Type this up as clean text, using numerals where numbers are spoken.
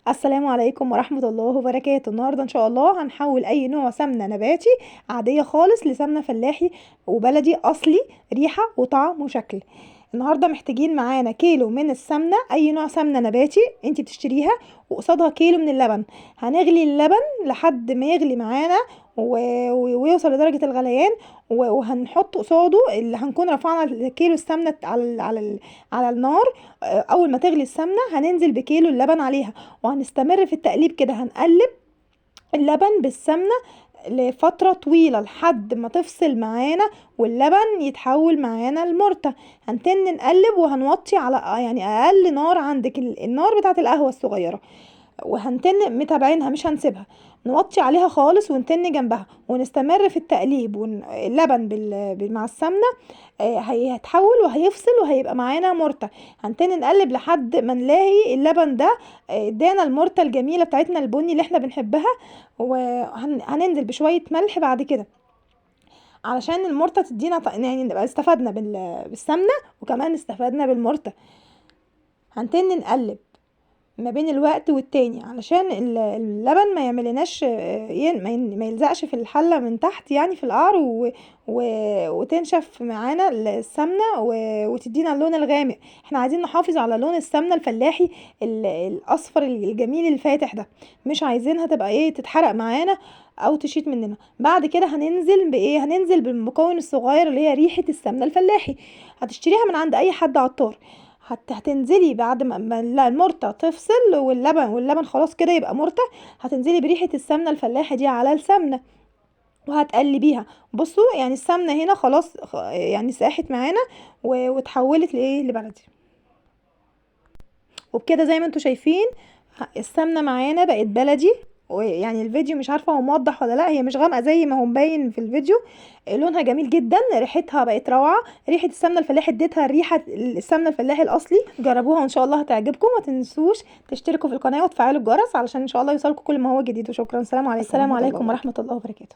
السلام عليكم ورحمة الله وبركاته. النهاردة ان شاء الله هنحول اي نوع سمنة نباتي عادية خالص لسمنة فلاحي وبلدي اصلي، ريحة وطعم وشكل. النهاردة محتاجين معانا كيلو من السمنة، اي نوع سمنة نباتي انتي بتشتريها، وقصادها كيلو من اللبن. هنغلي اللبن لحد ما يغلي معانا ويوصل لدرجة الغليان، وهنحط قصاده اللي هنكون رفعنا كيلو السمنة على النار. اول ما تغلي السمنة هننزل بكيلو اللبن عليها، وهنستمر في التقليب كده. هنقلب اللبن بالسمنة لفترة طويلة لحد ما تفصل معانا واللبن يتحول معانا لمرتة. هنتن نقلب وهنوطي على يعني اقل نار عندك، النار بتاعت القهوة الصغيرة، وهنتن متابعينها مش هنسيبها. نوطي عليها خالص ونتن جنبها ونستمر في التقليب، اللبن مع السمنة هيتحول وهيفصل وهيبقى معانا مرتة. هنتن نقلب لحد ما نلاقي اللبن ده ادانا المرتة الجميلة بتاعتنا البني اللي احنا بنحبها. وهننزل بشوية ملح بعد كده علشان المرتة تدينا يعني نبقى استفدنا بالسمنة وكمان استفدنا بالمرتة. هنتن نقلب ما بين الوقت والتاني علشان اللبن ما يعملناش ما يلزقش في الحلة من تحت، يعني في القعر وتنشف معانا السمنة وتدينا اللون الغامق. احنا عايزين نحافظ على لون السمنة الفلاحي الاصفر الجميل الفاتح ده، مش عايزينها تبقى تتحرق معانا او تشيط مننا. بعد كده هننزل بالمكون الصغير اللي هي ريحة السمنة الفلاحي. هتشتريها من عند اي حد عطار. هتنزلي بعد ما المرتة تفصل واللبن خلاص كده يبقى مرتة. هتنزلي بريحة السمنة الفلاحة دي على السمنة وهتقلبيها. بصوا يعني السمنة هنا خلاص يعني ساحت معانا واتحولت لبلدي. وبكده زي ما انتوا شايفين السمنة معانا بقت بلدي. ويعني الفيديو مش عارفة هو موضح ولا لا، هي مش غامقة زي ما هو مبين في الفيديو. لونها جميل جدا، ريحتها بقت روعة. ريحة السمنة الفلاحي اديتها ريحة السمنة الفلاحي الاصلي. جربوها وان شاء الله هتعجبكم. ما تنسوش تشتركوا في القناة وتفعلوا الجرس علشان ان شاء الله يوصلكم كل ما هو جديد. وشكرا. السلام عليكم ورحمة الله وبركاته.